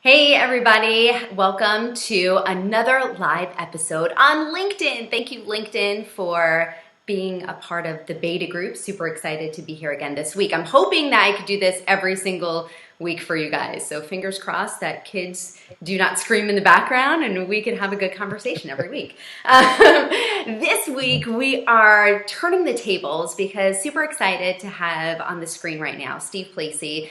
Hey everybody, welcome to another live episode on LinkedIn. Thank you LinkedIn for being a part of the beta group. Super excited to be here again this week. I'm hoping that I could do this every single week for you guys. So fingers crossed that kids do not scream in the background and we can have a good conversation every week. This week we are turning the tables because super excited to have on the screen right now Steve Placey.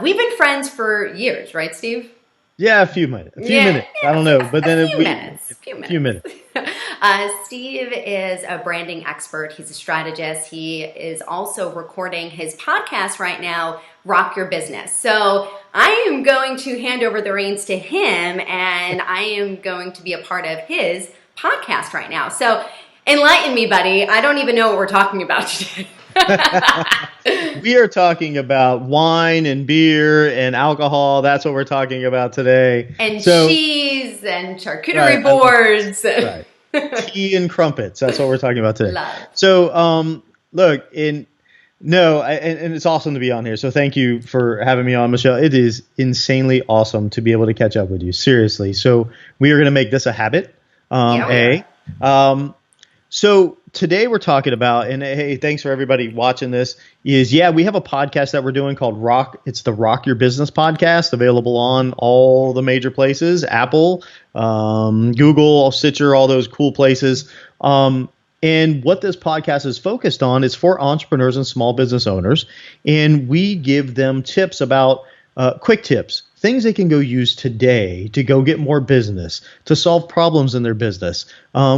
We've been friends for years, right Steve? Yeah, a few minutes. A few Yeah, minutes. I don't know, but a then few minutes. Few a few minutes. minutes. Steve is a branding expert. He's a strategist. He is also recording his podcast right now, Rock Your Business. So I am going to hand over the reins to him, and I am going to be a part of his podcast right now. So enlighten me, buddy. I don't even know what we're talking about today. We are talking about wine and beer and alcohol. That's what we're talking about today. And So, cheese and charcuterie right, boards. right. Tea and crumpets. That's what we're talking about today. Love. So, look, and it's awesome to be on here. So thank you for having me on, Michelle. It is insanely awesome to be able to catch up with you. Seriously. So we are going to make this a habit. Yeah. So today we're talking about, and hey, thanks for everybody watching this, we have a podcast that we're doing called Rock. It's the Rock Your Business podcast, available on all the major places, Apple, Google, Stitcher, all those cool places. And what this podcast is focused on is for entrepreneurs and small business owners. And we give them tips about quick tips, things they can go use today to go get more business, to solve problems in their business,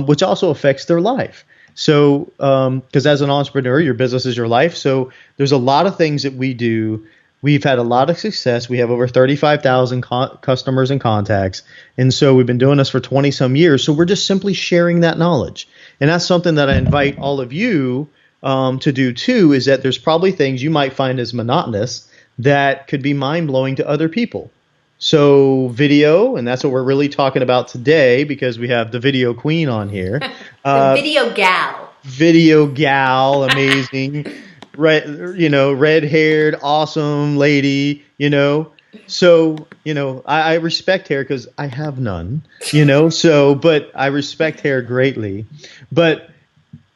which also affects their life. So, because as an entrepreneur, your business is your life. So there's a lot of things that we do. We've had a lot of success. We have over 35,000 customers and contacts. And so we've been doing this for 20 some years. So we're just simply sharing that knowledge. And that's something that I invite all of you to do too, is that there's probably things you might find as monotonous that could be mind-blowing to other people. So video, and that's what we're really talking about today because we have the video queen on here. The video gal. Video gal, amazing. Red-haired, awesome lady, So, I respect hair because I have none, but I respect hair greatly. But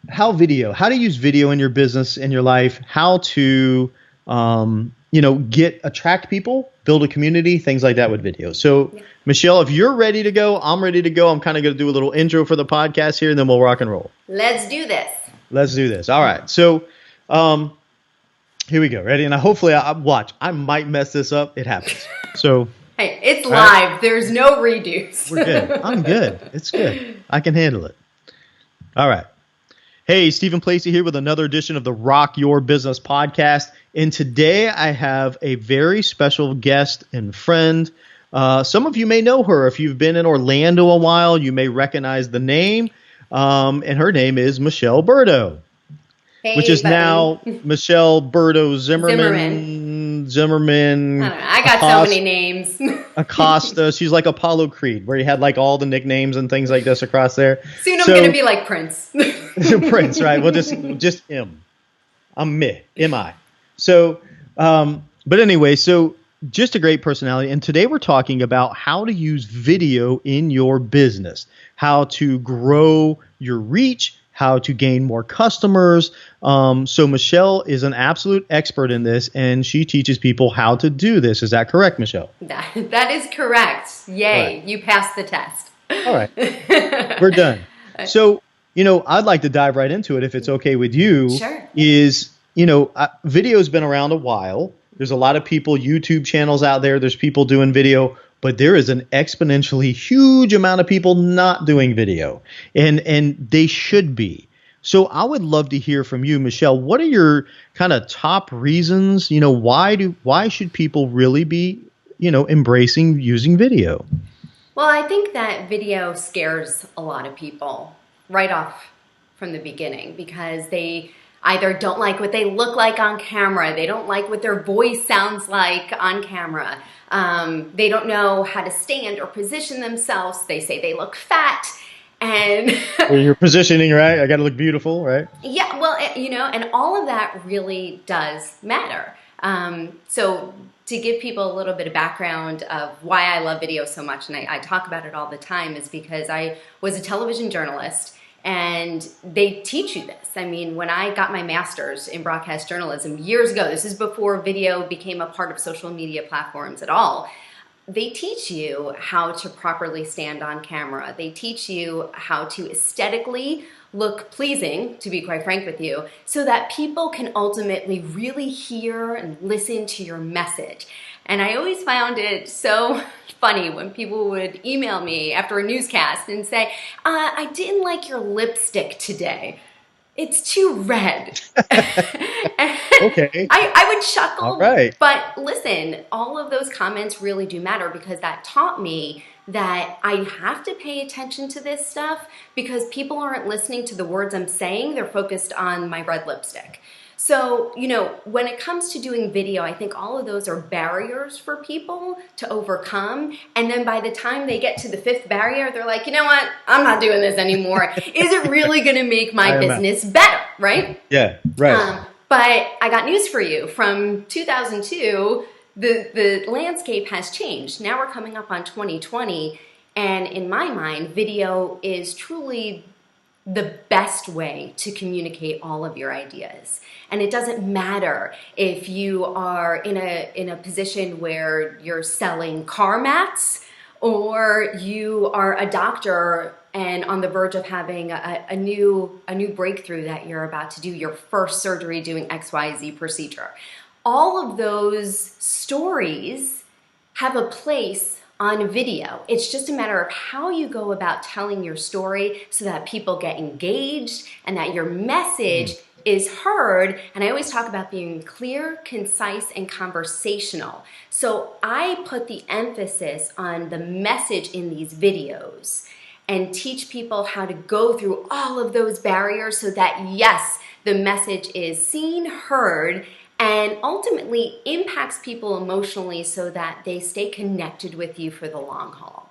how to use video in your business, in your life, how to, attract people, build a community, things like that with video. So, Michelle, if you're ready to go, I'm ready to go. I'm kind of going to do a little intro for the podcast here, and then we'll rock and roll. Let's do this. Let's do this. All right. So, here we go. Ready? And hopefully, I might mess this up. It happens. So, hey, it's live. Right? There's no redos. We're good. I'm good. It's good. I can handle it. All right. Hey, Stephen Placey here with another edition of the Rock Your Business podcast. And today I have a very special guest and friend. Some of you may know her. If you've been in Orlando a while, you may recognize the name. And her name is Michelle Burdo, Hey, which is buddy. now Michelle Burdo Zimmerman. Zimmerman. I don't know. I got so many names. Acosta. She's like Apollo Creed, where you had like all the nicknames and things like this across there. Soon I'm going to be like Prince. Prince, right? Well, just M. I'm me. M-I. So, but anyway, so just a great personality. And today we're talking about how to use video in your business, how to grow your reach, how to gain more customers. So Michelle is an absolute expert in this, and she teaches people how to do this. Is that correct, Michelle? That is correct. Yay, Right. You passed the test. All right. We're done. So, I'd like to dive right into it if it's okay with you. Sure. Video's been around a while. There's a lot of YouTube channels out there. There's people doing video, but there is an exponentially huge amount of people not doing video, and they should be. So I would love to hear from you, Michelle. What are your kind of top reasons? Why should people really be, embracing using video? Well, I think that video scares a lot of people right off from the beginning because they either don't like what they look like on camera, they don't like what their voice sounds like on camera, they don't know how to stand or position themselves, they say they look fat, and Or your positioning, right? I got to look beautiful, right? yeah, well, and all of that really does matter. So to give people a little bit of background of why I love video so much, and I talk about it all the time, is because I was a television journalist, and they teach you this. I mean, when I got my master's in broadcast journalism years ago, this is before video became a part of social media platforms at all, they teach you how to properly stand on camera. They teach you how to aesthetically look pleasing, to be quite frank with you, so that people can ultimately really hear and listen to your message. And I always found it so funny when people would email me after a newscast and say, I didn't like your lipstick today. It's too red. Okay. I would chuckle. All right. But listen, all of those comments really do matter, because that taught me that I have to pay attention to this stuff, because people aren't listening to the words I'm saying. They're focused on my red lipstick. So, you know, when it comes to doing video, I think all of those are barriers for people to overcome. And then by the time they get to the fifth barrier, they're like, you know what? I'm not doing this anymore. Is it really going to make my business better? Right? Yeah, right. But I got news for you. From 2002, the landscape has changed. Now we're coming up on 2020. And in my mind, video is truly the best way to communicate all of your ideas. And it doesn't matter if you are in a position where you're selling car mats, or you are a doctor and on the verge of having a new breakthrough that you're about to do your first surgery doing XYZ procedure. All of those stories have a place on video. It's just a matter of how you go about telling your story so that people get engaged and that your message is heard. And I always talk about being clear, concise, and conversational. So I put the emphasis on the message in these videos and teach people how to go through all of those barriers so that, yes, the message is seen, heard, and ultimately impacts people emotionally so that they stay connected with you for the long haul.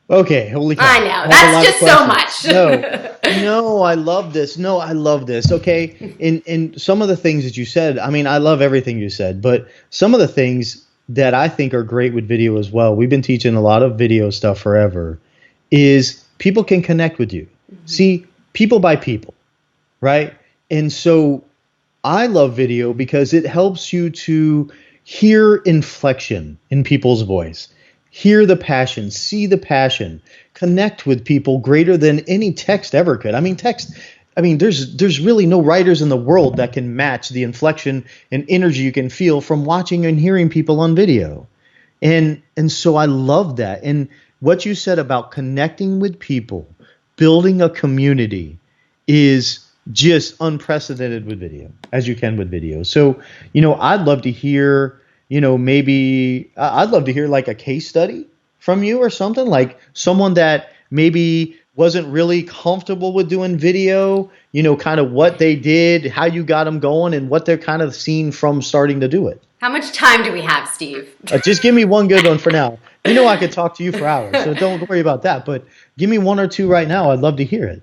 Okay, holy cow. I know, that's just so much. No, I love this. No, I love this. Okay, in some of the things that you said, I mean, I love everything you said, but some of the things that I think are great with video as well, we've been teaching a lot of video stuff forever, is people can connect with you. Mm-hmm. See, people by people, right? And so I love video because it helps you to hear inflection in people's voice, hear the passion, see the passion, connect with people greater than any text ever could. I mean, there's really no writers in the world that can match the inflection and energy you can feel from watching and hearing people on video. And so I love that. And what you said about connecting with people, building a community, is just unprecedented with video, as you can with video. So, you know, I'd love to hear, you know, maybe I'd love to hear like a case study from you or something, like someone that maybe wasn't really comfortable with doing video, you know, kind of what they did, how you got them going, and what they're kind of seen from starting to do it. How much time do we have, Steve? Just give me one good one for now. You know I could talk to you for hours, so don't worry about that. But give me one or two right now. I'd love to hear it.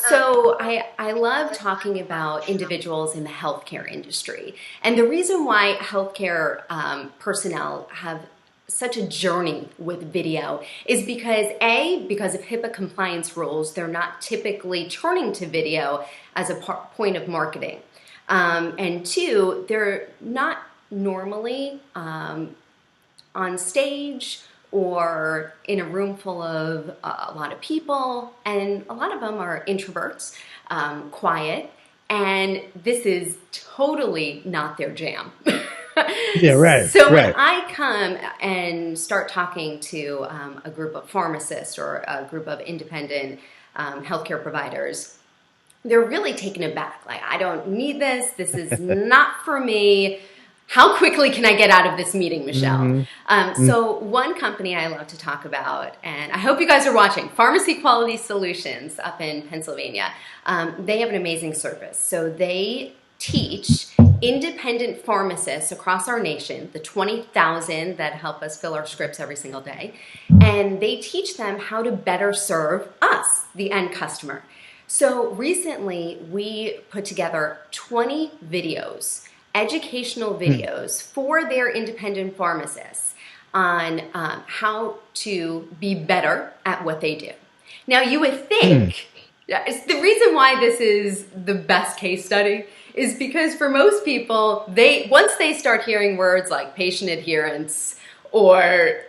So I love talking about individuals in the healthcare industry. And the reason why healthcare personnel have such a journey with video is because because of HIPAA compliance rules, they're not typically turning to video as a point of marketing. And two, they're not normally on stage or in a room full of a lot of people, and a lot of them are introverts, quiet, and this is totally not their jam. Yeah, right. So right. when I come and start talking to a group of pharmacists or a group of independent healthcare providers, they're really taken aback. Like, I don't need this. This is not for me. How quickly can I get out of this meeting, Michelle? Mm-hmm. So one company I love to talk about, and I hope you guys are watching, Pharmacy Quality Solutions up in Pennsylvania. They have an amazing service. So they teach independent pharmacists across our nation, the 20,000 that help us fill our scripts every single day, and they teach them how to better serve us, the end customer. So recently we put together 20 videos educational videos for their independent pharmacists on how to be better at what they do. Now, you would think the reason why this is the best case study is because for most people, once they start hearing words like patient adherence or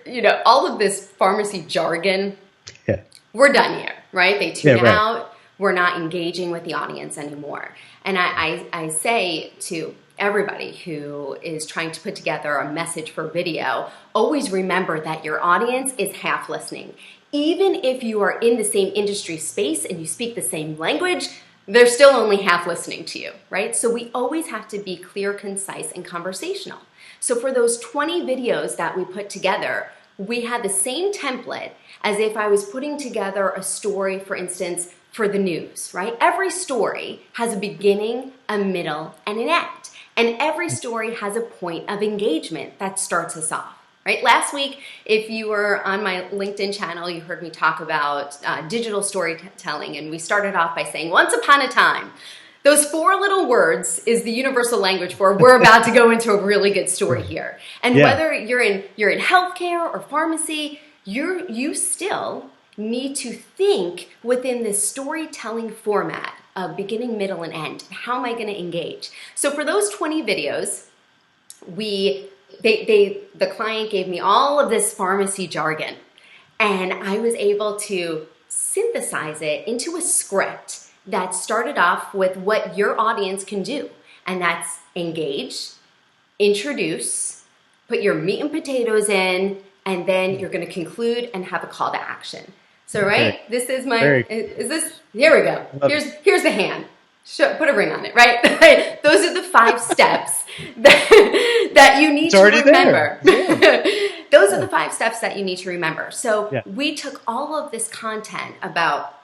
all of this pharmacy jargon, we're done here, right? They tune out. We're not engaging with the audience anymore. And I say to everybody who is trying to put together a message for video, always remember that your audience is half listening. Even if you are in the same industry space and you speak the same language, they're still only half listening to you, right? So we always have to be clear, concise, and conversational. So for those 20 videos that we put together, we had the same template as if I was putting together a story, for instance, for the news, right? Every story has a beginning, a middle, and an end. And every story has a point of engagement that starts us off, right? Last week, if you were on my LinkedIn channel, you heard me talk about digital storytelling. And we started off by saying, once upon a time. Those 4 little words is the universal language for we're about to go into a really good story here. And whether you're in healthcare or pharmacy, you still need to think within this storytelling format of beginning, middle, and end. How am I going to engage? So for those 20 videos, the client gave me all of this pharmacy jargon, and I was able to synthesize it into a script that started off with what your audience can do, and that's engage, introduce, put your meat and potatoes in, and then you're going to conclude and have a call to action. So, right, this is here we go. Here's the hand. Put a ring on it, right? Those are the 5 steps that you need to remember. Those are the 5 steps that you need to remember. So we took all of this content about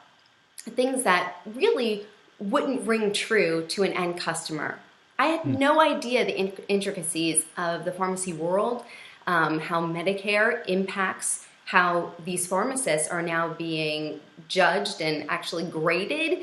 things that really wouldn't ring true to an end customer. I had no idea the intricacies of the pharmacy world, how Medicare impacts how these pharmacists are now being judged and actually graded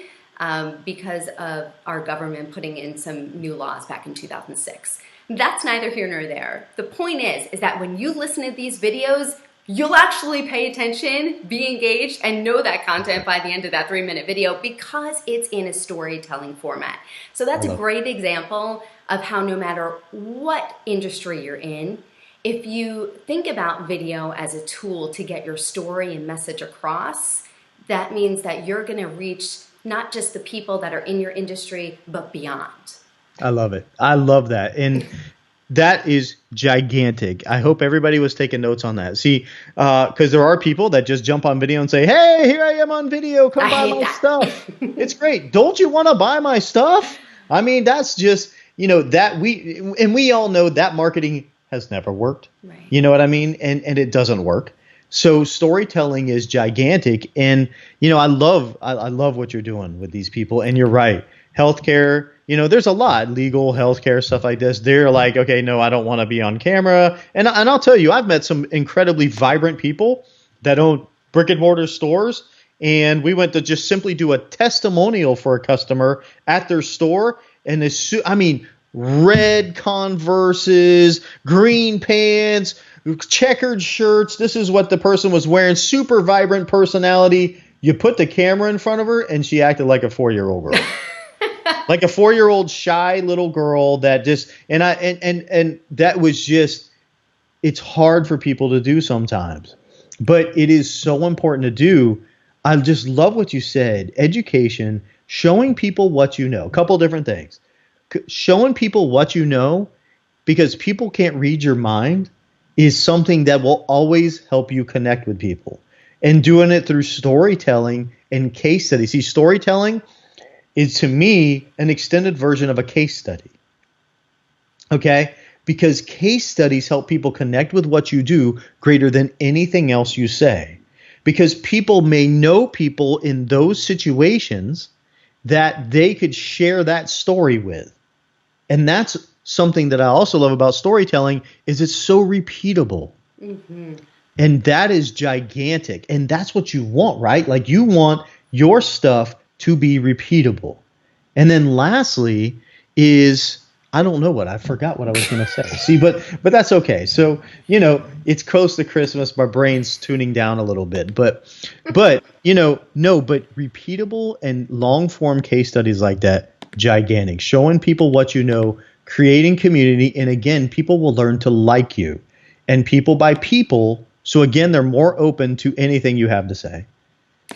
because of our government putting in some new laws back in 2006. That's neither here nor there. The point is that when you listen to these videos, you'll actually pay attention, be engaged, and know that content by the end of that 3-minute video because it's in a storytelling format. So that's a great example of how no matter what industry you're in, if you think about video as a tool to get your story and message across, that means that you're going to reach not just the people that are in your industry, but beyond. I love it. I love that. And that is gigantic. I hope everybody was taking notes on that. See, because there are people that just jump on video and say, hey, here I am on video. Come buy my stuff. It's great. Don't you want to buy my stuff? I mean, that's just, we all know that marketing has never worked. Right. You know what I mean? And it doesn't work. So storytelling is gigantic. And, I love what you're doing with these people. And you're right. Healthcare, there's a lot, legal, healthcare, stuff like this. They're like, okay, no, I don't want to be on camera. And I'll tell you, I've met some incredibly vibrant people that own brick and mortar stores. And we went to just simply do a testimonial for a customer at their store. And red Converses, green pants, checkered shirts. This is what the person was wearing. Super vibrant personality. You put the camera in front of her and she acted like a 4-year-old girl. Like a 4-year-old shy little girl that just, and that was just, it's hard for people to do sometimes, but it is so important to do. I just love what you said. Education, showing people what you know, a couple different things. Showing people what you know, because people can't read your mind, is something that will always help you connect with people. And doing it through storytelling and case studies. See, storytelling is, to me, an extended version of a case study. Okay? Because case studies help people connect with what you do greater than anything else you say. Because people may know people in those situations that they could share that story with. And that's something that I also love about storytelling, is it's so repeatable. Mm-hmm. And that is gigantic. And that's what you want, right? Like, you want your stuff to be repeatable. And then lastly is I don't know what I forgot what I was going to say. See, but that's okay. So, it's close to Christmas. My brain's tuning down a little bit, but no, but repeatable and long form case studies like that, gigantic, showing people what you know, creating community. And again, people will learn to like you, and people by people. So again, they're more open to anything you have to say,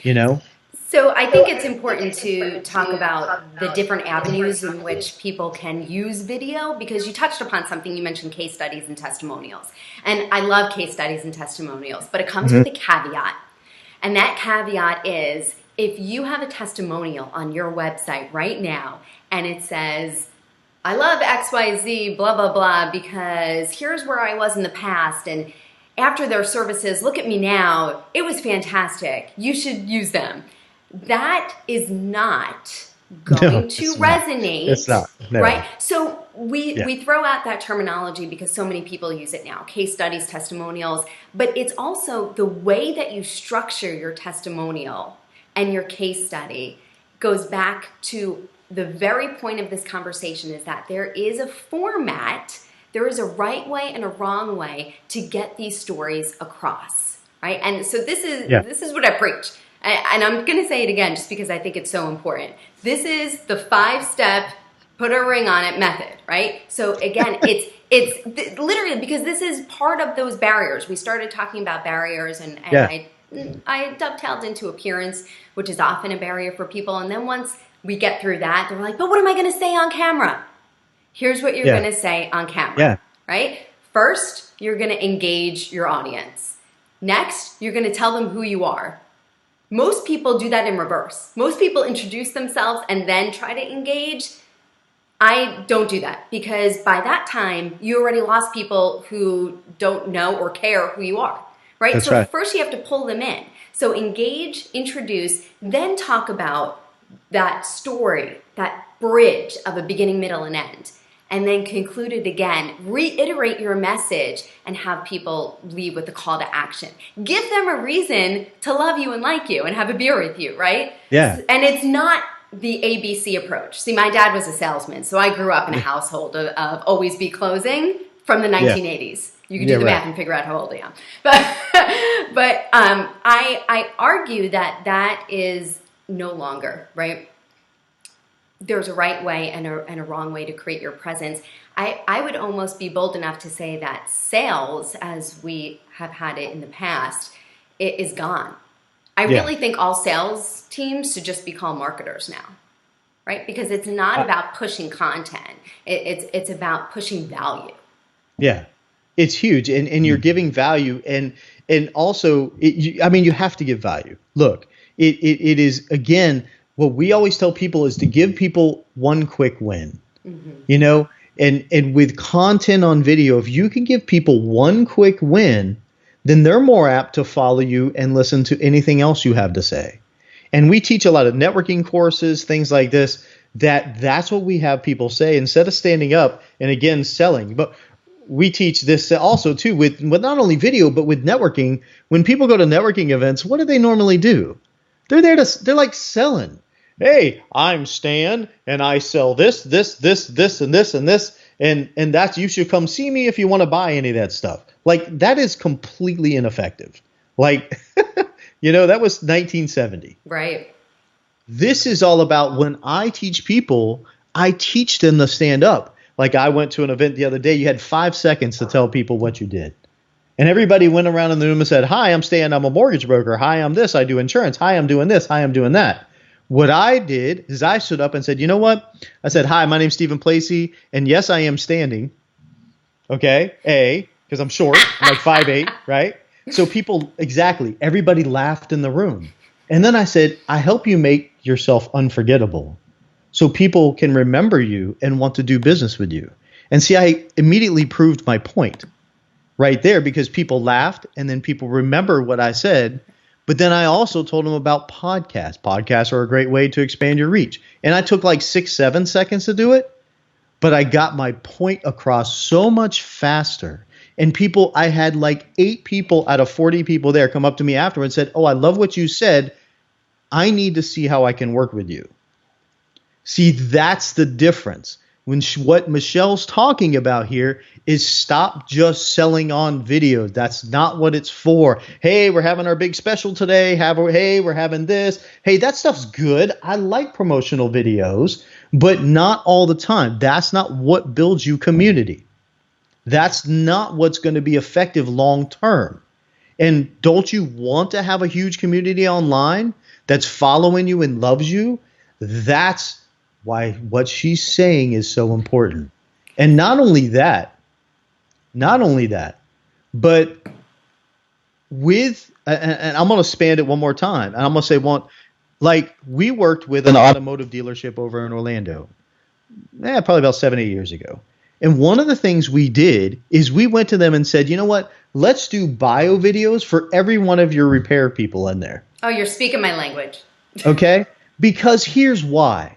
you know? So I think it's important to talk about the different avenues in which people can use video, because you touched upon something. You mentioned case studies and testimonials. And I love case studies and testimonials, but it comes with a caveat. And that caveat is, if you have a testimonial on your website right now and it says, I love XYZ, blah, blah, blah, because here's where I was in the past, and after their services, look at me now, it was fantastic, you should use them. That is not going to resonate. It's not. No. Right? So we throw out that terminology because so many people use it now, case studies, testimonials, but it's also the way that you structure your testimonial and your case study goes back to the very point of this conversation, is that there is a format, there is a right way and a wrong way to get these stories across, right? And so this is what I preach. And I'm going to say it again just because I think it's so important. This is the 5-step, put a ring on it method, right? So again, it's literally because this is part of those barriers. We started talking about barriers, and I dovetailed into appearance, which is often a barrier for people. And then once we get through that, they're like, but what am I going to say on camera? Here's what you're going to say on camera, right? First, you're going to engage your audience. Next, you're going to tell them who you are. Most people do that in reverse. Most people introduce themselves and then try to engage. I don't do that, because by that time, you already lost people who don't know or care who you are, right? That's so right. First you have to pull them in. So engage, introduce, then talk about that story, that bridge of a beginning, middle, and end. And then conclude it again, reiterate your message, and have people leave with a call to action. Give them a reason to love you and like you and have a beer with you, right? Yeah. And it's not the ABC approach. See, my dad was a salesman, so I grew up in a household of always be closing from the 1980s. You can do the math and figure out how old I am. But I argue that is no longer, right? There's a right way and a wrong way to create your presence. I would almost be bold enough to say that sales, as we have had it in the past, it is gone. I really think all sales teams should just be called marketers now, right? Because it's not about pushing content. It's about pushing value. Yeah, it's huge. And you're giving value. And also, you have to give value. Look, it is, again, what we always tell people is to give people one quick win, and with content on video, if you can give people one quick win, then they're more apt to follow you and listen to anything else you have to say. And we teach a lot of networking courses, things like this, that's what we have people say instead of standing up and again selling. But we teach this also too with not only video, but with networking. When people go to networking events, what do they normally do? They're like selling. Hey, I'm Stan, and I sell this, and this, and this, and that's, you should come see me if you want to buy any of that stuff. Like, that is completely ineffective. Like, that was 1970. Right. This is all about, when I teach people, I teach them to stand up. Like, I went to an event the other day, you had 5 seconds to tell people what you did. And everybody went around in the room and said, hi, I'm Stan, I'm a mortgage broker. Hi, I'm this, I do insurance. Hi, I'm doing this. Hi, I'm doing that. What I did is I stood up and said, you know what? I said, hi, my name's Stephen Placey, and yes, I am standing. Okay, because I'm short, I'm like 5'8", right? So everybody laughed in the room. And then I said, I help you make yourself unforgettable so people can remember you and want to do business with you. And see, I immediately proved my point right there, because people laughed and then people remember what I said. But then I also told them about podcasts. Podcasts are a great way to expand your reach. And I took like 6-7 seconds to do it, but I got my point across so much faster. And I had like 8 people out of 40 people there come up to me afterwards and said, oh, I love what you said. I need to see how I can work with you. See, that's the difference. what Michelle's talking about here is stop just selling on videos. That's not what it's for. Hey, we're having our big special today. Hey, we're having this. Hey, that stuff's good. I like promotional videos, but not all the time. That's not what builds you community. That's not what's going to be effective long term. And don't you want to have a huge community online that's following you and loves you? That's why what she's saying is so important. And not only that, but with, and I'm going to span it one more time. And I'm going to say like we worked with an automotive dealership over in Orlando, probably about 7-8 years ago. And one of the things we did is we went to them and said, you know what? Let's do bio videos for every one of your repair people in there. Oh, you're speaking my language. Okay? Because here's why.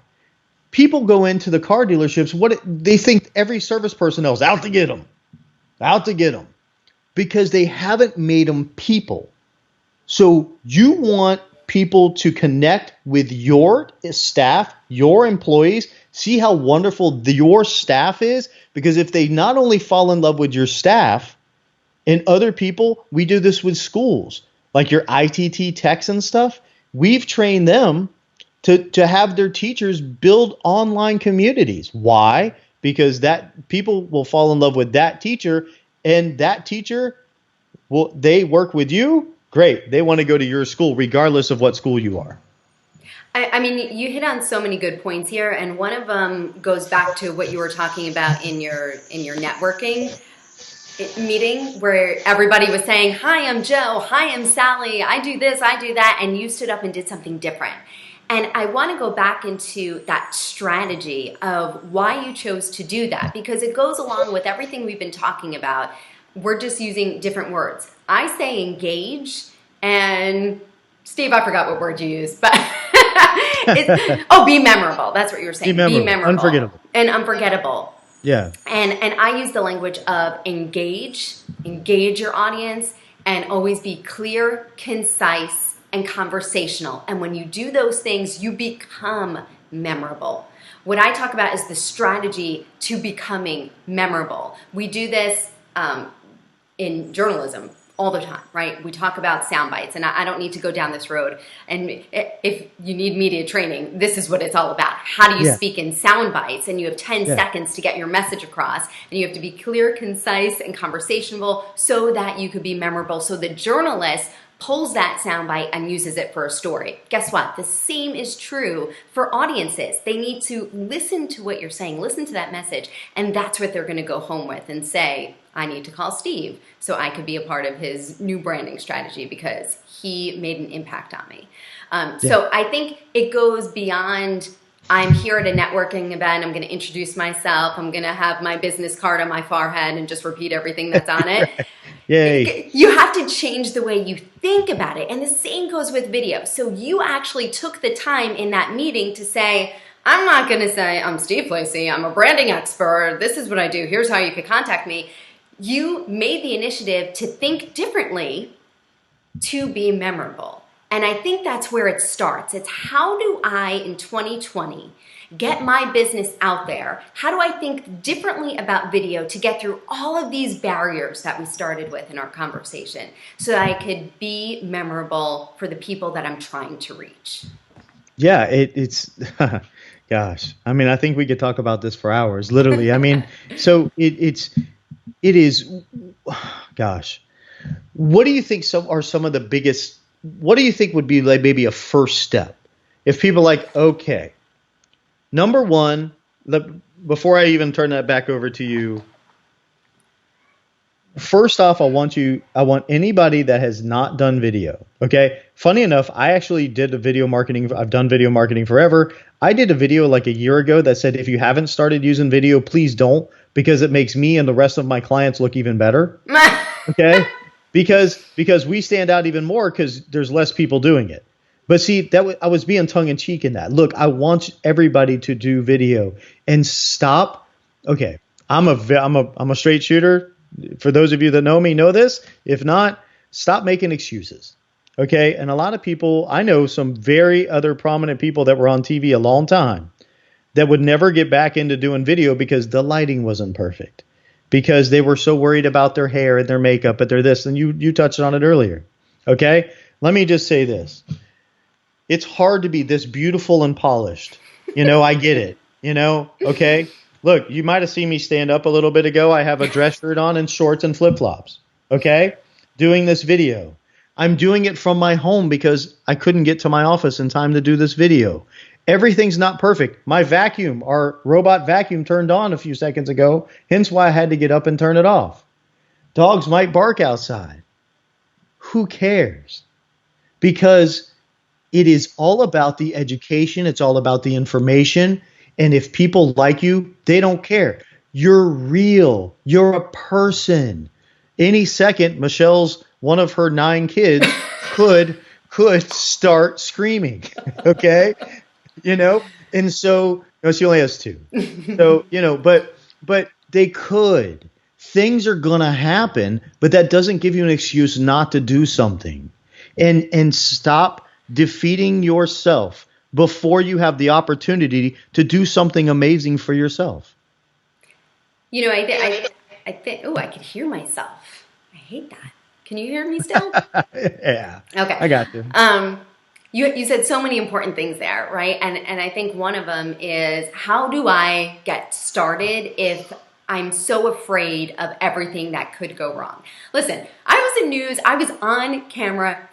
People go into the car dealerships, they think every service personnel is out to get them. Because they haven't made them people. So you want people to connect with your staff, your employees, see how wonderful your staff is. Because if they not only fall in love with your staff and other people, we do this with schools, like your ITT techs and stuff. We've trained them to have their teachers build online communities. Why? Because that people will fall in love with that teacher, and that teacher they work with you. Great. They want to go to your school regardless of what school you are. I mean, you hit on so many good points here, and one of them goes back to what you were talking about in your networking meeting, where everybody was saying, "Hi, I'm Joe. Hi, I'm Sally. I do this, I do that," and you stood up and did something different. And I want to go back into that strategy of why you chose to do that, because it goes along with everything we've been talking about. We're just using different words. I say engage, and Steve, I forgot what word you used, but be memorable. That's what you were saying. Be memorable. Unforgettable. And unforgettable. Yeah. And I use the language of engage your audience, and always be clear, concise, and conversational. And when you do those things, you become memorable. What I talk about is the strategy to becoming memorable. We do this in journalism all the time, right? We talk about sound bites, and I don't need to go down this road. And if you need media training, this is what it's all about. How do you speak in sound bites? And you have 10 seconds to get your message across, and you have to be clear, concise, and conversational so that you could be memorable. So the journalist pulls that soundbite and uses it for a story. Guess what? The same is true for audiences. They need to listen to what you're saying, listen to that message, and that's what they're going to go home with and say, I need to call Steve so I could be a part of his new branding strategy because he made an impact on me. So I think it goes beyond, I'm here at a networking event, I'm going to introduce myself, I'm going to have my business card on my forehead and just repeat everything that's on it. Yay. You have to change the way you think about it. And the same goes with video. So you actually took the time in that meeting to say, I'm not going to say, I'm Steve Placey, I'm a branding expert, this is what I do, here's how you could contact me. You made the initiative to think differently to be memorable. And I think that's where it starts. It's how do I, in 2020, get my business out there? How do I think differently about video to get through all of these barriers that we started with in our conversation so that I could be memorable for the people that I'm trying to reach? Yeah, it's, gosh, I mean, I think we could talk about this for hours, literally. I mean, so it is, gosh, what do you think are some of the biggest, what do you think would be like maybe a first step? If people are like, okay, number one, before I even turn that back over to you, first off, I want anybody that has not done video. Okay. Funny enough, I actually did video marketing. I've done video marketing forever. I did a video like a year ago that said, if you haven't started using video, please don't, because it makes me and the rest of my clients look even better. Okay. Because we stand out even more because there's less people doing it. But see, I was being tongue in cheek in that. Look, I want everybody to do video and stop. Okay. I'm a straight shooter. For those of you that know me, know this. If not, stop making excuses. Okay. And a lot of people, I know some very other prominent people that were on TV a long time that would never get back into doing video because the lighting wasn't perfect, because they were so worried about their hair and their makeup, but they're this, and you touched on it earlier. Okay? Let me just say this. It's hard to be this beautiful and polished. I get it. Okay? Look, you might have seen me stand up a little bit ago. I have a dress shirt on and shorts and flip-flops. Okay? Doing this video. I'm doing it from my home because I couldn't get to my office in time to do this video. Everything's not perfect. My vacuum, our robot vacuum, turned on a few seconds ago, hence why I had to get up and turn it off. Dogs might bark outside. Who cares? Because it is all about the education. It's all about the information. And if people like you, they don't care. You're real. You're a person. Any second, Michelle's one of her 9 kids could start screaming. Okay? And so she only has 2. So, but they could. Things are going to happen, but that doesn't give you an excuse not to do something. And stop defeating yourself before you have the opportunity to do something amazing for yourself. I think, oh, I could hear myself. I hate that. Can you hear me still? Yeah. Okay. I got you. You said so many important things there, right? And I think one of them is, how do I get started if I'm so afraid of everything that could go wrong? Listen, I was in news. I was on camera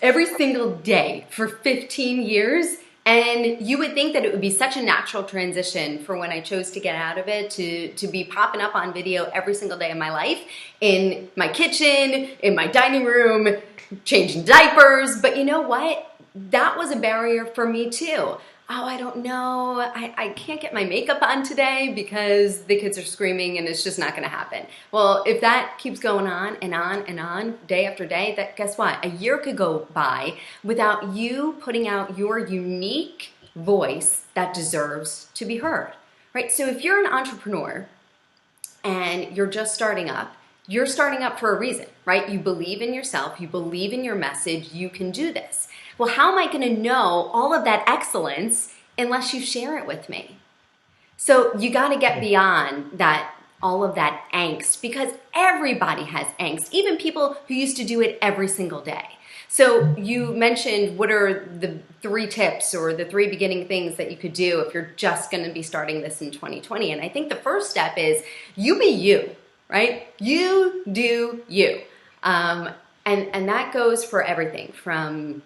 every single day for 15 years. And you would think that it would be such a natural transition for when I chose to get out of it to be popping up on video every single day of my life, in my kitchen, in my dining room, changing diapers. But you know what? That was a barrier for me too. Oh, I don't know. I can't get my makeup on today because the kids are screaming and it's just not going to happen. Well, if that keeps going on and on and on, day after day, that guess what? A year could go by without you putting out your unique voice that deserves to be heard, right? So if you're an entrepreneur and you're just starting up, you're starting up for a reason, right? You believe in yourself, you believe in your message, you can do this. Well, how am I going to know all of that excellence unless you share it with me? So you got to get beyond that, all of that angst, because everybody has angst, even people who used to do it every single day. So you mentioned, what are the 3 tips or the 3 beginning things that you could do if you're just going to be starting this in 2020? And I think the first step is you be you, right? You do you. And that goes for everything from,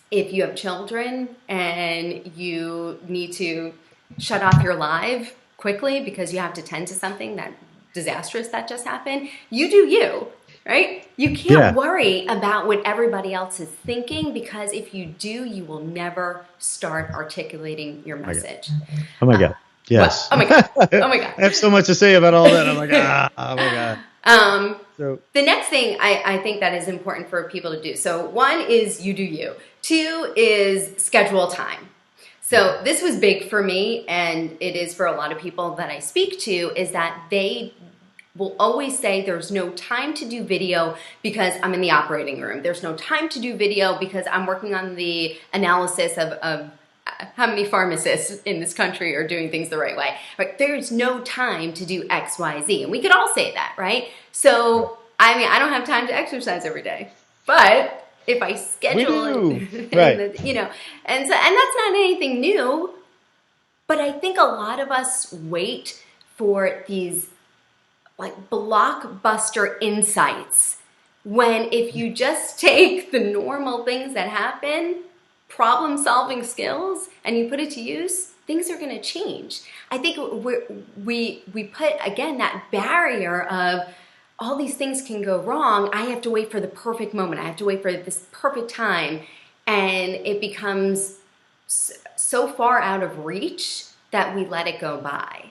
if you have children and you need to shut off your live quickly because you have to tend to something that disastrous that just happened, you do you, right? You can't worry about what everybody else is thinking, because if you do, you will never start articulating your message. Oh my God. Yes. Well, oh my God. Oh my God. I have so much to say about all that. I'm like, oh my God. So the next thing I think that is important for people to do. So 1 is you do you. 2 is schedule time. So this was big for me, and it is for a lot of people that I speak to, is that they will always say there's no time to do video because I'm in the operating room. There's no time to do video because I'm working on the analysis of how many pharmacists in this country are doing things the right way. Right? There's no time to do X, Y, Z. And we could all say that, right? So, I mean, I don't have time to exercise every day. But if I schedule it, right. and that's not anything new. But I think a lot of us wait for these like blockbuster insights, when if you just take the normal things that happen, problem-solving skills, and you put it to use, things are going to change. I think we put, again, that barrier of all these things can go wrong. I have to wait for the perfect moment. I have to wait for this perfect time. And it becomes so far out of reach that we let it go by.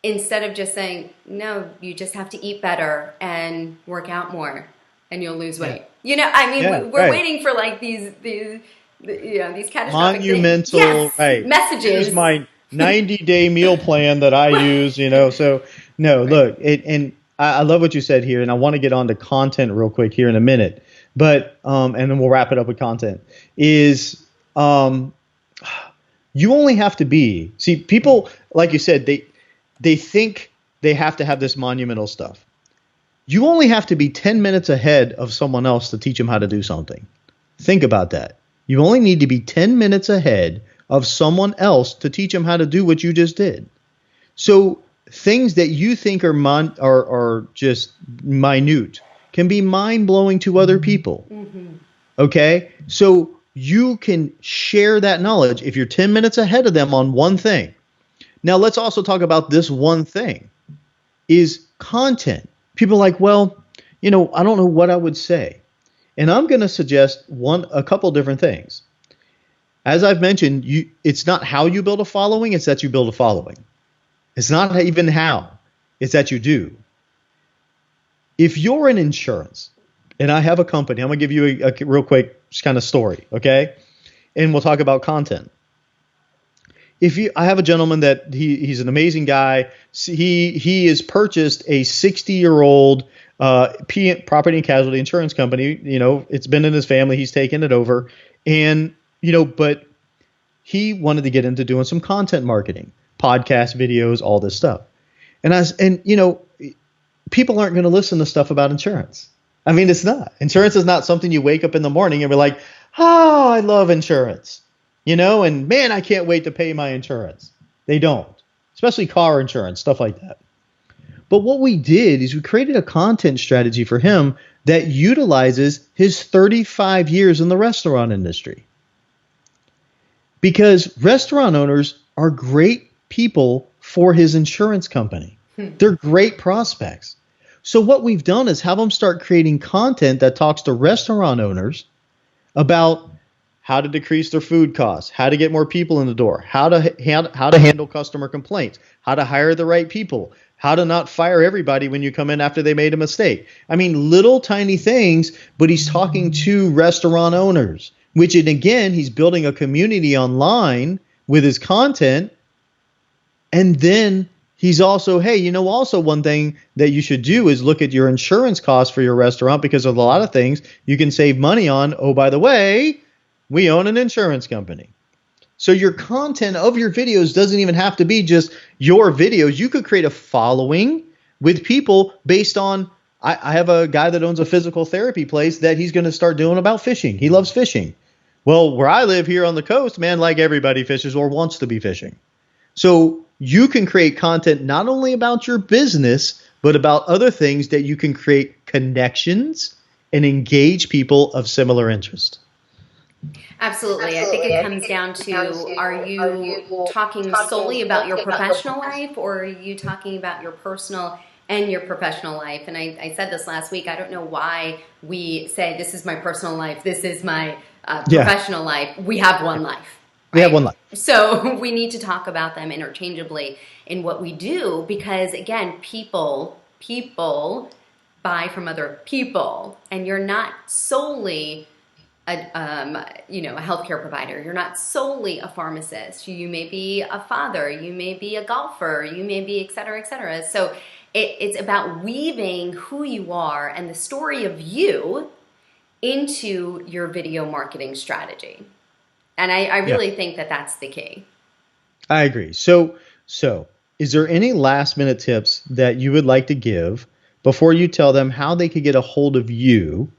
Instead of just saying, no, you just have to eat better and work out more and you'll lose weight. We're waiting for like these catastrophic monumental messages. Here's my 90-day meal plan that I use, So no, look, and I love what you said here, and I want to get on to content real quick here in a minute, but and then we'll wrap it up with content. Is You only have to be, see, people, like you said, they think they have to have this monumental stuff. You only have to be 10 minutes ahead of someone else to teach them how to do something. Think about that. You only need to be 10 minutes ahead of someone else to teach them how to do what you just did. So things that you think are just minute can be mind-blowing to other people. Mm-hmm. Okay? So you can share that knowledge if you're 10 minutes ahead of them on one thing. Now, let's also talk about this one thing is content. People are like, well, I don't know what I would say. And I'm going to suggest a couple different things. As I've mentioned, it's not how you build a following, it's that you build a following. It's not even how, it's that you do. If you're in insurance, and I have a company, I'm going to give you a real quick kind of story, okay? And we'll talk about content. I have a gentleman that he's an amazing guy. He has purchased a 60-year-old property and casualty insurance company. It's been in his family. He's taken it over, and but he wanted to get into doing some content marketing, podcast videos, all this stuff. And people aren't going to listen to stuff about insurance. I mean, it's not. Insurance is not something you wake up in the morning and be like, oh, I love insurance. And man, I can't wait to pay my insurance. They don't, especially car insurance, stuff like that. But what we did is we created a content strategy for him that utilizes his 35 years in the restaurant industry. Because restaurant owners are great people for his insurance company. They're great prospects. So what we've done is have them start creating content that talks to restaurant owners about how to decrease their food costs, how to get more people in the door, how to handle customer complaints, how to hire the right people, how to not fire everybody when you come in after they made a mistake. I mean, little tiny things, but he's talking to restaurant owners, which, and again, he's building a community online with his content. And then he's also, hey, also one thing that you should do is look at your insurance costs for your restaurant, because of a lot of things you can save money on. Oh, by the way, we own an insurance company. So your content of your videos doesn't even have to be just your videos. You could create a following with people based on, I have a guy that owns a physical therapy place that he's going to start doing about fishing. He loves fishing. Well, where I live here on the coast, man, like everybody fishes or wants to be fishing. So you can create content not only about your business, but about other things that you can create connections and engage people of similar interest. Absolutely. I think it comes down to, are you talking solely about your professional life, or are you talking about your personal and your professional life? And I said this last week, I don't know why we say this is my personal life, this is my professional life. We have one life. Right? We have one life. So we need to talk about them interchangeably in what we do, because again, people buy from other people, and you're not solely a healthcare provider. You're not solely a pharmacist. You may be a father. You may be a golfer. You may be et cetera, et cetera. So it's about weaving who you are and the story of you into your video marketing strategy. And I really think that that's the key. I agree. So is there any last minute tips that you would like to give before you tell them how they could get a hold of you?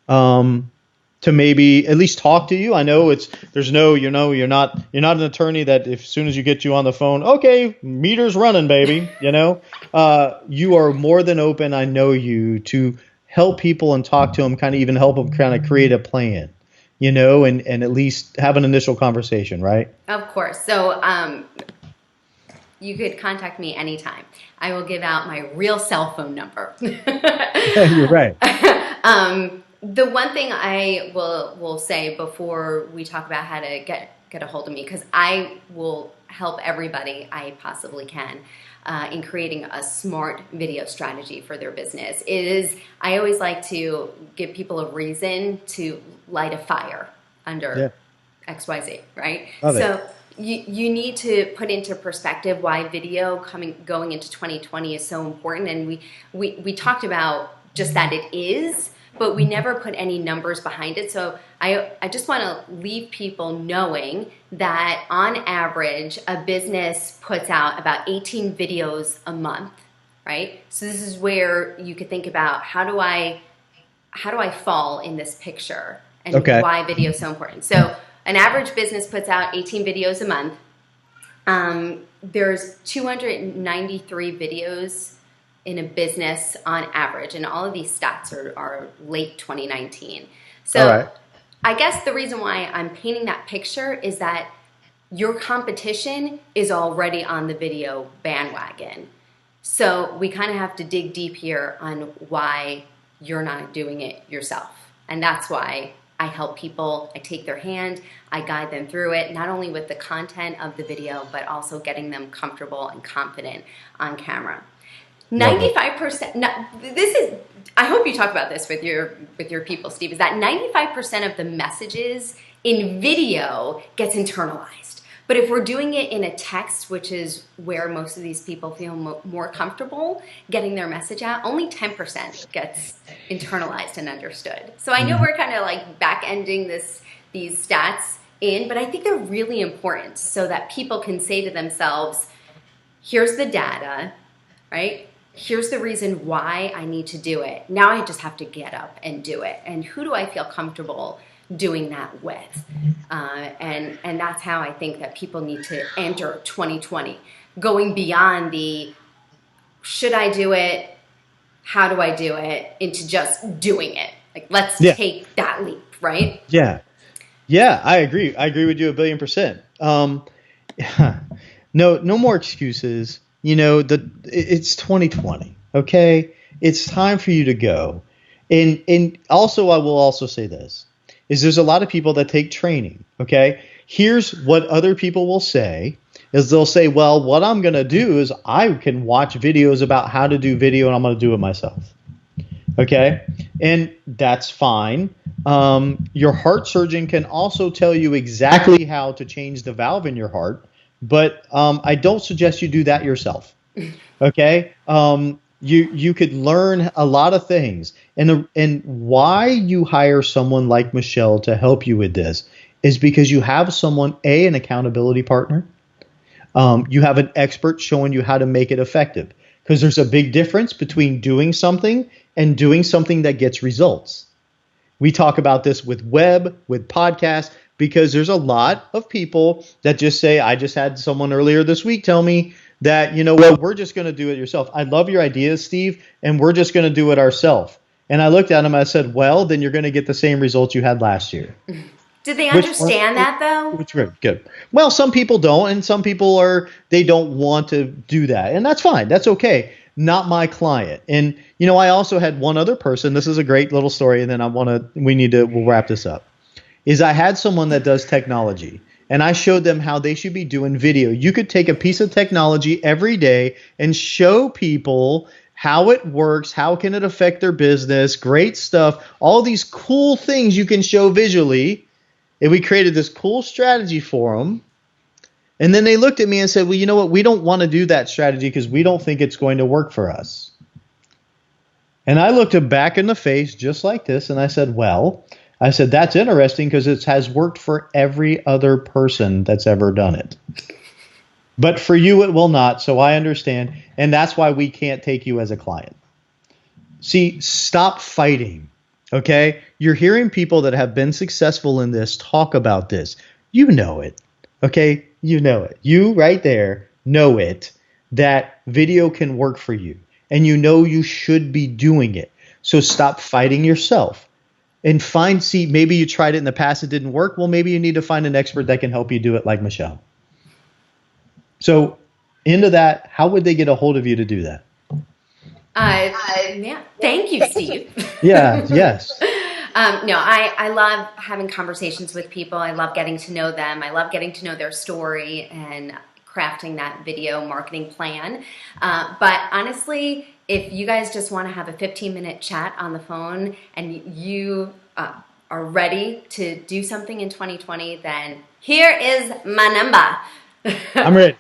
To maybe at least talk to you. I know you're not an attorney that as soon as you get you on the phone, okay, meter's running, baby. You are more than open, I know you, to help people and talk to them, kind of even help them kind of create a plan, and at least have an initial conversation, right? Of course. So you could contact me anytime. I will give out my real cell phone number. You're right. The one thing I will say before we talk about how to get a hold of me, because I will help everybody I possibly can in creating a smart video strategy for their business, I always like to give people a reason to light a fire under XYZ, right? So you need to put into perspective why video going into 2020 is so important. And we talked about just that it is, but we never put any numbers behind it. So I just want to leave people knowing that on average, a business puts out about 18 videos a month, right? So this is where you could think about how do I fall in this picture and why video is so important. So an average business puts out 18 videos a month. There's 293 videos in a business on average, and all of these stats are late 2019. So I guess the reason why I'm painting that picture is that your competition is already on the video bandwagon. So we kind of have to dig deep here on why you're not doing it yourself. And that's why I help people. I take their hand, I guide them through it, not only with the content of the video, but also getting them comfortable and confident on camera. 95%, I hope you talk about this with your people, Steve, is that 95% of the messages in video gets internalized. But if we're doing it in a text, which is where most of these people feel more comfortable getting their message out, only 10% gets internalized and understood. So I know we're kind of like back-ending these stats in, but I think they're really important so that people can say to themselves, here's the data, right? Here's the reason why I need to do it. Now I just have to get up and do it. And who do I feel comfortable doing that with? And that's how I think that people need to enter 2020, going beyond the should I do it, how do I do it, into just doing it. Like, let's take that leap, right? Yeah, I agree. I agree with you 1,000,000,000%. No more excuses. It's 2020. Okay, it's time for you to go. And also, I will also say this: is there's a lot of people that take training. Okay, here's what other people will say: is they'll say, well, what I'm going to do is I can watch videos about how to do video, and I'm going to do it myself. Okay, and that's fine. Your heart surgeon can also tell you exactly how to change the valve in your heart. But I don't suggest you do that yourself. Okay, you could learn a lot of things, and why you hire someone like Michelle to help you with this is because you have someone, an accountability partner. You have an expert showing you how to make it effective, because there's a big difference between doing something and doing something that gets results. We talk about this with web, with podcasts, because there's a lot of people that just say, I just had someone earlier this week tell me that, we're just going to do it yourself. I love your ideas, Steve, and we're just going to do it ourselves. And I looked at him and I said, well, then you're going to get the same results you had last year. Did they understand that, though? Which is good. Well, some people don't, and some people they don't want to do that. And that's fine. That's okay. Not my client. And, I also had one other person. This is a great little story, and then we'll wrap this up. Is I had someone that does technology, and I showed them how they should be doing video. You could take a piece of technology every day and show people how it works, how can it affect their business, great stuff, all these cool things you can show visually. And we created this cool strategy for them. And then they looked at me and said, well, you know what? We don't want to do that strategy because we don't think it's going to work for us. And I looked them back in the face just like this, and I said, that's interesting because it has worked for every other person that's ever done it. But for you, it will not. So I understand. And that's why we can't take you as a client. See, stop fighting. Okay? You're hearing people that have been successful in this talk about this. You know it. Okay? You know it. You right there know it, that video can work for you. And you should be doing it. So stop fighting yourself. And maybe you tried it in the past, it didn't work. Well, maybe you need to find an expert that can help you do it like Michelle. So into that, how would they get a hold of you to do that? Thank you, Steve. Yes. I love having conversations with people. I love getting to know them. I love getting to know their story and crafting that video marketing plan. But honestly, if you guys just want to have a 15-minute chat on the phone and you are ready to do something in 2020, then here is my number. I'm ready.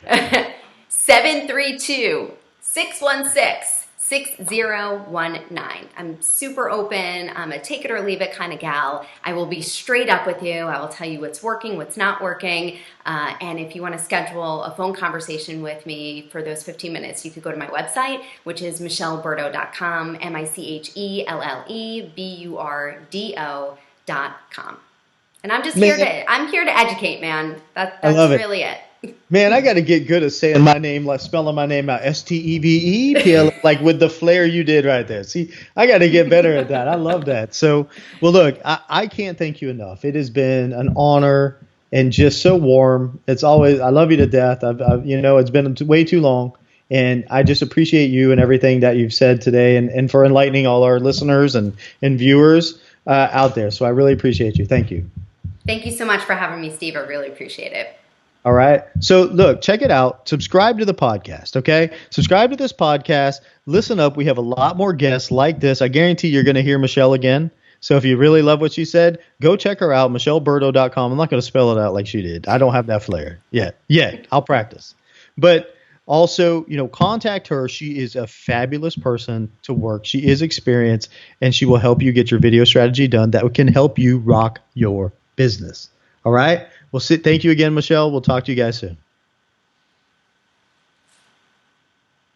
732-616 6019. I'm super open. I'm a take it or leave it kind of gal. I will be straight up with you. I will tell you what's working, what's not working. And if you want to schedule a phone conversation with me for those 15 minutes, you could go to my website, which is michelleburdo.com, MICHELLEBURDO.com. And I'm just here to educate, man. That's really it. Man, I got to get good at saying my name, like spelling my name out, STEVEPL, like with the flair you did right there. See, I got to get better at that. I love that. So, well, look, I can't thank you enough. It has been an honor and just so warm. It's always, I love you to death. It's been way too long, and I just appreciate you and everything that you've said today, and for enlightening all our listeners and viewers out there. So I really appreciate you. Thank you. Thank you so much for having me, Steve. I really appreciate it. All right. So look, check it out. Subscribe to the podcast. Okay. Subscribe to this podcast. Listen up. We have a lot more guests like this. I guarantee you're going to hear Michelle again. So if you really love what she said, go check her out, michelleburdo.com. I'm not going to spell it out like she did. I don't have that flair yet. I'll practice. But also, contact her. She is a fabulous person to work. She is experienced, and she will help you get your video strategy done that can help you rock your business. All right. Well, thank you again, Michelle. We'll talk to you guys soon.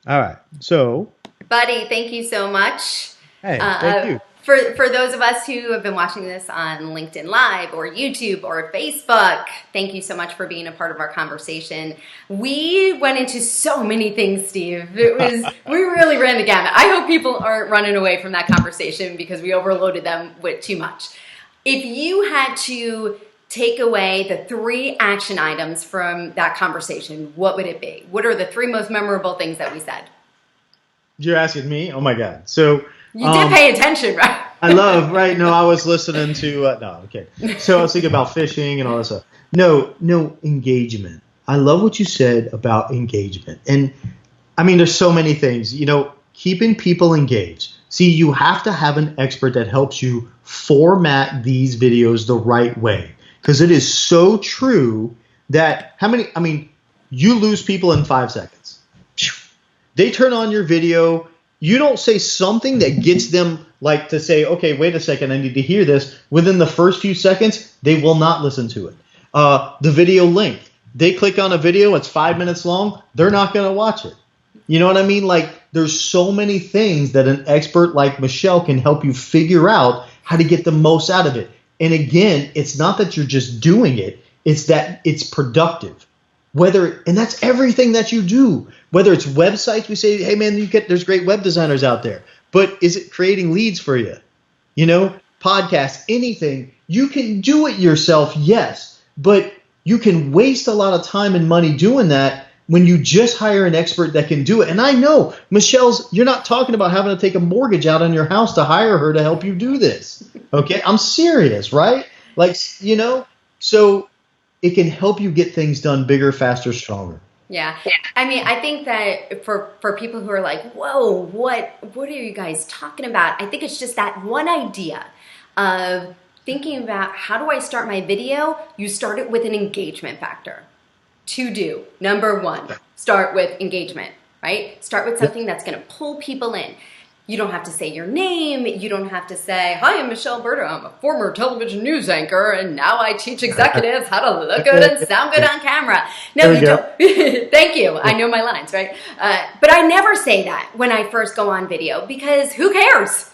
All right. So, buddy, thank you so much. Hey, thank you. For those of us who have been watching this on LinkedIn Live or YouTube or Facebook, thank you so much for being a part of our conversation. We went into so many things, Steve. We really ran the gamut. I hope people aren't running away from that conversation because we overloaded them with too much. If you had to take away the 3 action items from that conversation, what would it be? What are the 3 most memorable things that we said? You're asking me? Oh my God. So you did pay attention, right? I love, right? No, I was listening to, no, okay. So I was thinking about fishing and all that stuff. No, engagement. I love what you said about engagement. And I mean, there's so many things, keeping people engaged. See, you have to have an expert that helps you format these videos the right way. Because it is so true that you lose people in 5 seconds. They turn on your video. You don't say something that gets them like to say, okay, wait a second, I need to hear this. Within the first few seconds, they will not listen to it. The video length. They click on a video, it's 5 minutes long. They're not going to watch it. You know what I mean? Like, there's so many things that an expert like Michelle can help you figure out how to get the most out of it. And again, it's not that you're just doing it, it's that it's productive. And that's everything that you do. Whether it's websites, we say, hey man, there's great web designers out there. But is it creating leads for you? Podcasts, anything. You can do it yourself, yes. But you can waste a lot of time and money doing that when you just hire an expert that can do it. And I know, you're not talking about having to take a mortgage out on your house to hire her to help you do this. Okay, I'm serious, right? So it can help you get things done bigger, faster, stronger. Yeah. I mean, I think that for people who are like, whoa, what are you guys talking about? I think it's just that one idea of thinking about how do I start my video? You start it with an engagement factor. To do. Number 1, start with engagement, right? Start with something that's going to pull people in. You don't have to say your name. You don't have to say, hi, I'm Michelle Burdo. I'm a former television news anchor, and now I teach executives how to look good and sound good on camera. No, you don't. Thank you. I know my lines, right? But I never say that when I first go on video because who cares?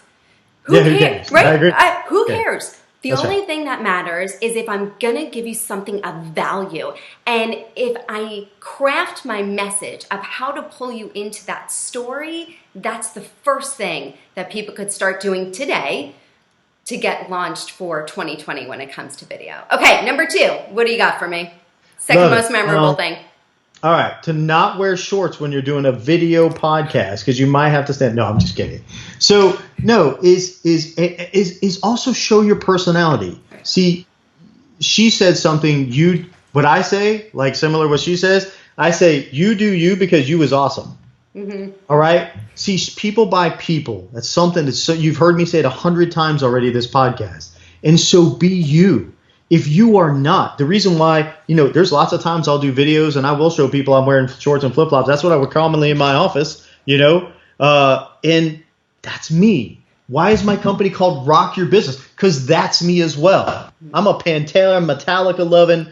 Who cares? Right? I agree. Who cares? The only thing that matters is if I'm going to give you something of value. And if I craft my message of how to pull you into that story, that's the first thing that people could start doing today to get launched for 2020 when it comes to video. Okay, number 2, what do you got for me? Second most memorable thing. All right, to not wear shorts when you're doing a video podcast because you might have to stand. No, I'm just kidding. So no, is also show your personality. See, she said something. What I say, like similar to what she says, I say you do you because you is awesome. Mm-hmm. All right. See, people buy people. That's something that's you've heard me say it 100 times already this podcast. And so be you. If you are not, the reason why, there's lots of times I'll do videos and I will show people I'm wearing shorts and flip-flops. That's what I would commonly in my office, And And that's me. Why is my company called Rock Your Business? Because that's me as well. I'm a Pantera, Metallica loving,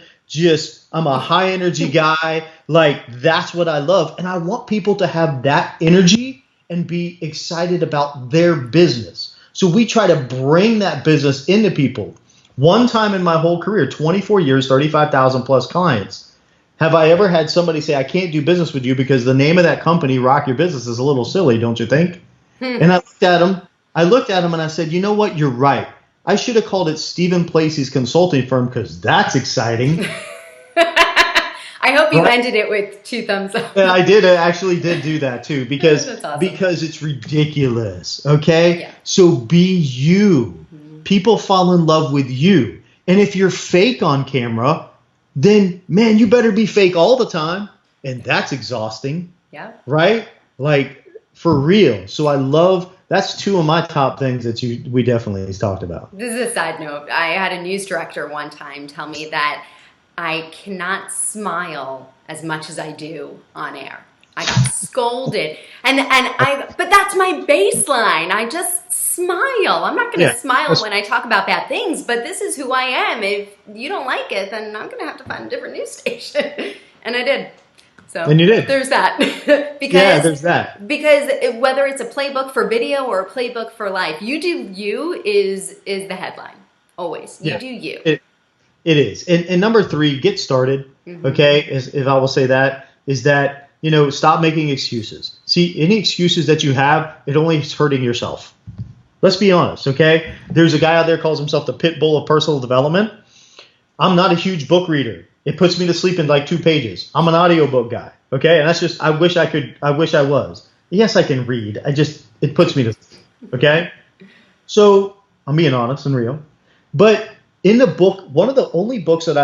I'm a high energy guy. Like, that's what I love. And I want people to have that energy and be excited about their business. So we try to bring that business into people. One time in my whole career, 24 years, 35,000 plus clients, have I ever had somebody say, I can't do business with you because the name of that company, Rock Your Business, is a little silly, don't you think? And I looked at him and I said, you know what? You're right. I should have called it Stephen Placey's consulting firm because that's exciting. I hope you ended it with 2 thumbs up. Yeah, I did. I actually did do that too because That's awesome. because it's ridiculous. Okay, Yeah. So be you. People fall in love with you, and if you're fake on camera, then man, you better be fake all the time, and that's exhausting. Yeah. Right? Like for real. So I love. That's 2 of my top things that we definitely talked about. This is a side note. I had a news director one time tell me that I cannot smile as much as I do on air. I got scolded. But that's my baseline. I just smile. I'm not going to smile when I talk about bad things, but this is who I am. If you don't like it, then I'm going to have to find a different news station. And I did. So and you did. There's that. There's that. Because whether it's a playbook for video or a playbook for life, you do you is the headline. Always. You do you. It is. And number 3, get started. Okay. If I will say that, is that, stop making excuses. See, any excuses that you have, it only is hurting yourself. Let's be honest. Okay. There's a guy out there calls himself the pit bull of personal development. I'm not a huge book reader. It puts me to sleep in like 2 pages. I'm an audiobook guy. Okay. And that's just, I wish I was. Yes, I can read. It puts me to sleep. Okay. So I'm being honest and real. But in the book, one of the only books that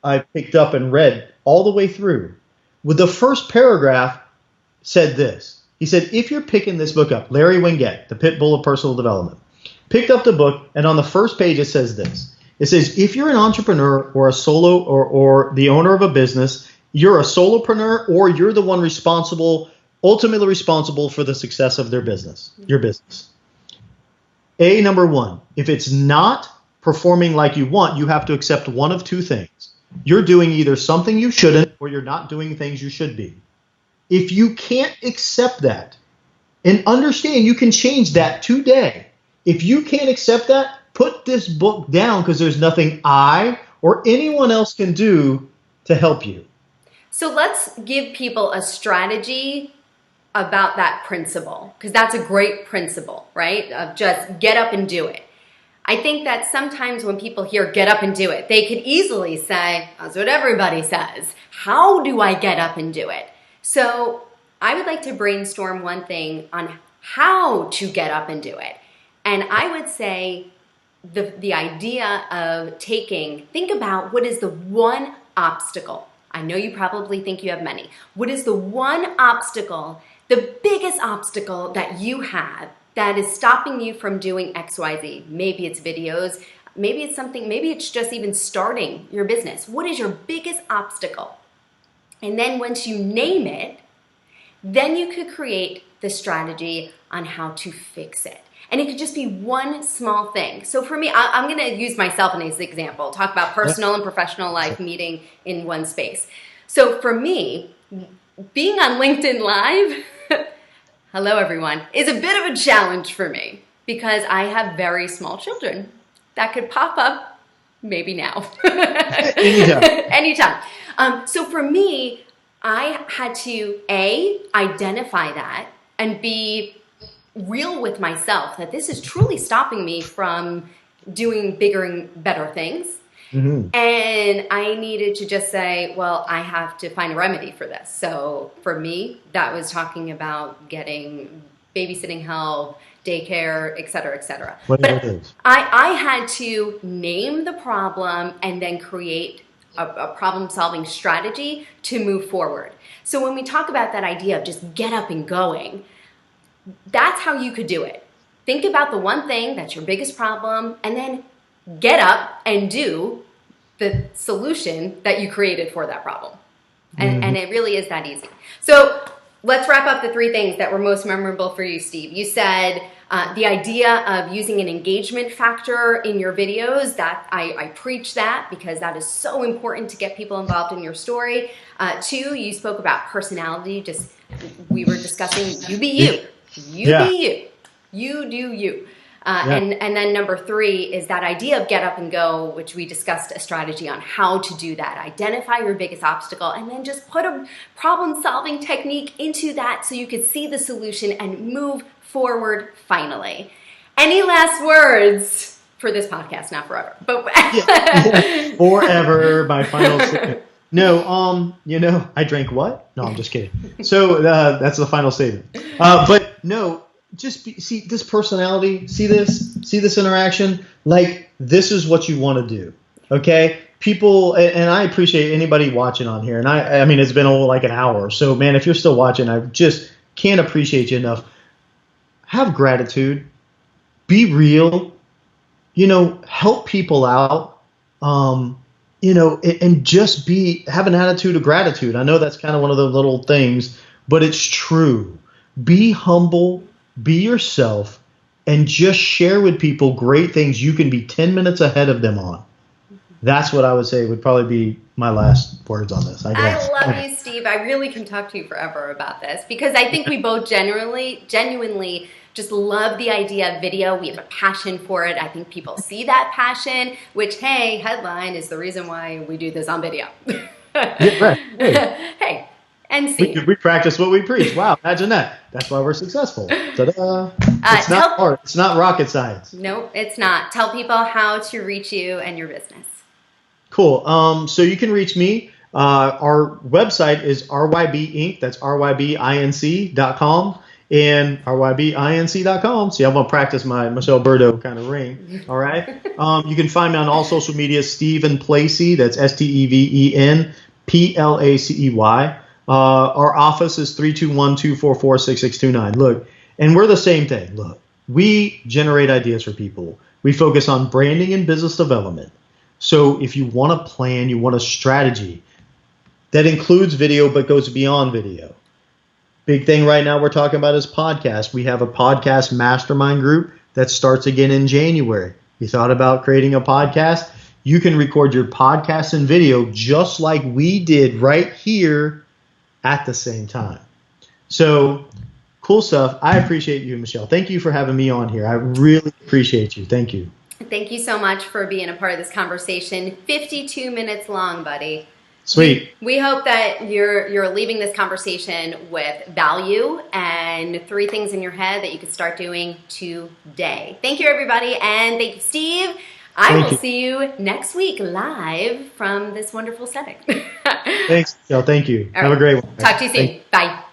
I've picked up and read all the way through, with the first paragraph said this. He said, if you're picking this book up, Larry Winget, the pit bull of personal development, picked up the book, and on the first page it says this. It says, if you're an entrepreneur or a solo or the owner of a business, you're a solopreneur or you're the one ultimately responsible for the success of your business. Number 1, if it's not performing like you want, you have to accept one of 2 things. You're doing either something you shouldn't or you're not doing things you should be. If you can't accept that and understand you can change that today, if you can't accept that, put this book down because there's nothing I or anyone else can do to help you. So let's give people a strategy about that principle because that's a great principle, right? Of just get up and do it. I think that sometimes when people hear get up and do it, they could easily say, that's what everybody says. How do I get up and do it? So I would like to brainstorm one thing on how to get up and do it. And I would say the idea of think about what is the one obstacle. I know you probably think you have many. What is the one obstacle, the biggest obstacle that you have that is stopping you from doing XYZ? Maybe it's videos, maybe it's just even starting your business. What is your biggest obstacle? And then once you name it, then you could create the strategy on how to fix it. And it could just be one small thing. So for me, I'm going to use myself as an example, talk about personal and professional life meeting in one space. So for me, being on LinkedIn Live, hello everyone, is a bit of a challenge for me because I have very small children that could pop up maybe now. Anytime. So for me, I had to identify that and be real with myself that this is truly stopping me from doing bigger and better things. Mm-hmm. And I needed to just say, well, I have to find a remedy for this. So for me, that was talking about getting babysitting help, daycare, et cetera, et cetera. But I had to name the problem and then create a problem-solving strategy to move forward. So when we talk about that idea of just get up and going, that's how you could do it. Think about the one thing that's your biggest problem and then get up and do the solution that you created for that problem. And it really is that easy. So let's wrap up the three things that were most memorable for you, Steve. You said the idea of using an engagement factor in your videos. That I preach that because that is so important to get people involved in your story. Two, you spoke about personality. Just we were discussing you be you, be you do you. And then number three is that idea of get up and go, which we discussed a strategy on how to do that. Identify your biggest obstacle and then just put a problem-solving technique into that so you could see the solution and move forward finally. Any last words for this podcast? Not forever, but forever, my final statement. No, I drank what? No, I'm just kidding. So that's the final statement. But no, just see this personality, see this interaction, like this is what you want to do. Okay, people, and I appreciate anybody watching on here, and I mean it's been like an hour, so man, if you're still watching, I just can't appreciate you enough. Have gratitude, be real, help people out, and just have an attitude of gratitude. I know that's kind of one of the little things, but it's true. Be humble. Be yourself and just share with people great things you can be 10 minutes ahead of them on. That's what I would say would probably be my last words on this, I guess. I love you, Steve. I really can talk to you forever about this because I think we both genuinely just love the idea of video. We have a passion for it. I think people see that passion, which, hey, headline is the reason why we do this on video. Yeah, right. Hey. And see. We practice what we preach. Wow, imagine that. That's why we're successful. Ta-da. It's not hard. It's not rocket science. Nope, it's not. Tell people how to reach you and your business. Cool. So you can reach me. Our website is RYB Inc. That's RYBINC.com and RYBINC.com. See, I'm going to practice my Michelle Berto kind of ring. All right. You can find me on all social media, Steven Placey. That's STEVEN PLACEY. Our office is 321-244-6629. Look, and we're the same thing. Look, we generate ideas for people. We focus on branding and business development. So if you want a plan, you want a strategy that includes video but goes beyond video. Big thing right now we're talking about is podcasts. We have a podcast mastermind group that starts again in January. You thought about creating a podcast? You can record your podcast and video just like we did right here at the same time. So cool stuff. I appreciate you, Michelle. Thank you for having me on here. I really appreciate you. Thank you. Thank you so much for being a part of this conversation. 52 minutes long, buddy. Sweet. We hope that you're leaving this conversation with value and 3 things in your head that you could start doing today. Thank you, everybody, and thank you, Steve. I will see you next week live from this wonderful setting. Thanks, Michelle. Thank you. Have a great one. Talk to you soon. Bye.